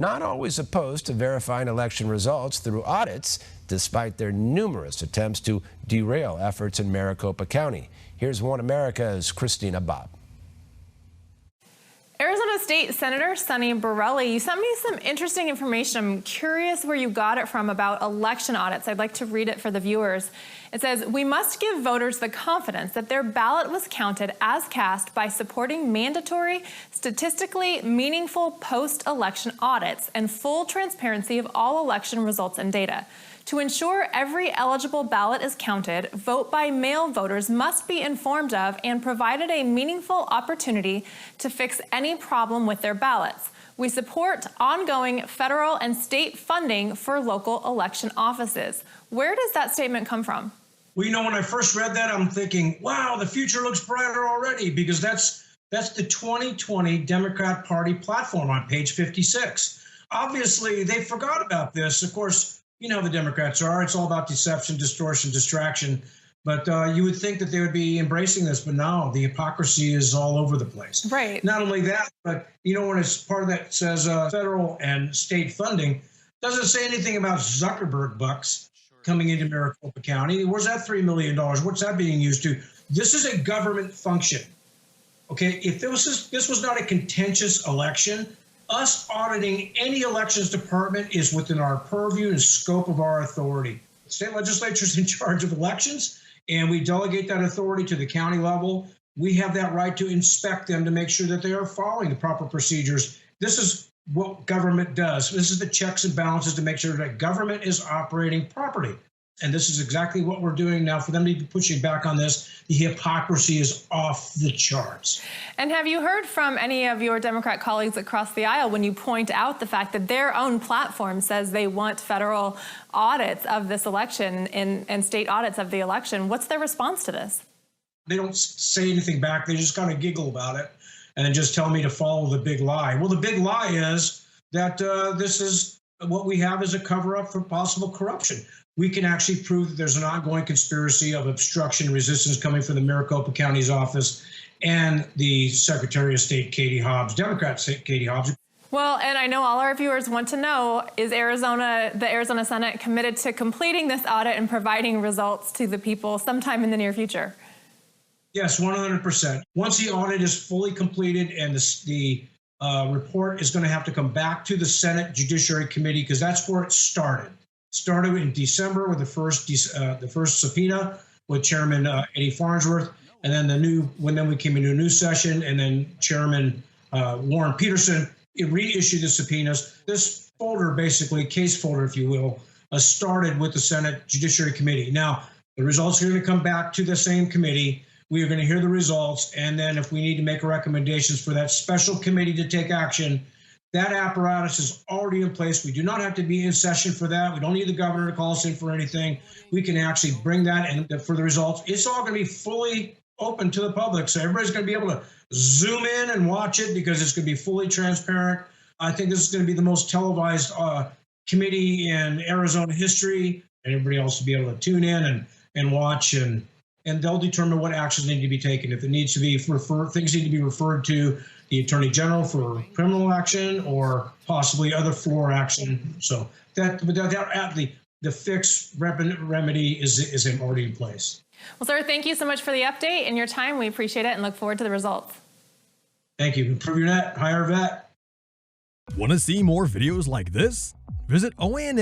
not always opposed to verifying election results through audits, despite their numerous attempts to derail efforts in Maricopa County. Here's One America's Christina Bob. Arizona State Senator Sonny Borrelli, you sent me some interesting information. I'm curious where you got it from about election audits. I'd like to read it for the viewers. It says, "We must give voters the confidence that their ballot was counted as cast by supporting mandatory, statistically meaningful post-election audits and full transparency of all election results and data. To ensure every eligible ballot is counted, vote-by-mail voters must be informed of and provided a meaningful opportunity to fix any problem with their ballots. We support ongoing federal and state funding for local election offices." Where does that statement come from? Well, you know, when I first read that, I'm thinking, wow, the future looks brighter already, because that's the 2020 Democrat Party platform on page 56. Obviously, they forgot about this. Of course, you know how the Democrats are. It's all about deception, distortion, distraction. But you would think that they would be embracing this, but no, the hypocrisy is all over the place. Right. Not only that, but you know, when it's part of that says federal and state funding, doesn't say anything about Zuckerberg bucks coming into Maricopa County. Where's that $3 million? What's that being used to? This is a government function. Okay, if this was not a contentious election, us auditing any elections department is within our purview and scope of our authority. The state legislature is in charge of elections, and we delegate that authority to the county level. We have that right to inspect them to make sure that they are following the proper procedures. This is what government does. This is the checks and balances to make sure that government is operating properly. And this is exactly what we're doing now. For them to be pushing back on this, the hypocrisy is off the charts. And have you heard from any of your Democrat colleagues across the aisle when you point out the fact that their own platform says they want federal audits of this election and state audits of the election? What's their response to this? They don't say anything back. They just kind of giggle about it and then just tell me to follow the big lie. Well, the big lie is that this is what we have is a cover-up for possible corruption. We can actually prove that there's an ongoing conspiracy of obstruction and resistance coming from the Maricopa County's office and the Secretary of State, Katie Hobbs, Democrat Katie Hobbs. Well, and I know all our viewers want to know, is the Arizona Senate committed to completing this audit and providing results to the people sometime in the near future? Yes, 100%. Once the audit is fully completed and the report is going to have to come back to the Senate Judiciary Committee, because that's where it started. Started in December with the first subpoena with Chairman Eddie Farnsworth, and then then we came into a new session, and then Chairman Warren Peterson reissued the subpoenas. This folder, basically case folder, if you will, started with the Senate Judiciary Committee. Now the results are going to come back to the same committee. We are going to hear the results, and then if we need to make recommendations for that special committee to take action, that apparatus is already in place. We do not have to be in session for that. We don't need the governor to call us in for anything. We can actually bring that in for the results. It's all going to be fully open to the public, so everybody's going to be able to zoom in and watch it because it's going to be fully transparent. I think this is going to be the most televised committee in Arizona history, and everybody else will be able to tune in and watch, and they'll determine what actions need to be taken. If it needs to be things need to be referred to the Attorney General for criminal action or possibly other floor action. So the fix remedy is already in place. Well, sir, thank you so much for the update and your time. We appreciate it and look forward to the results. Thank you. Improve your net, hire a vet. Want to see more videos like this? Visit ONN.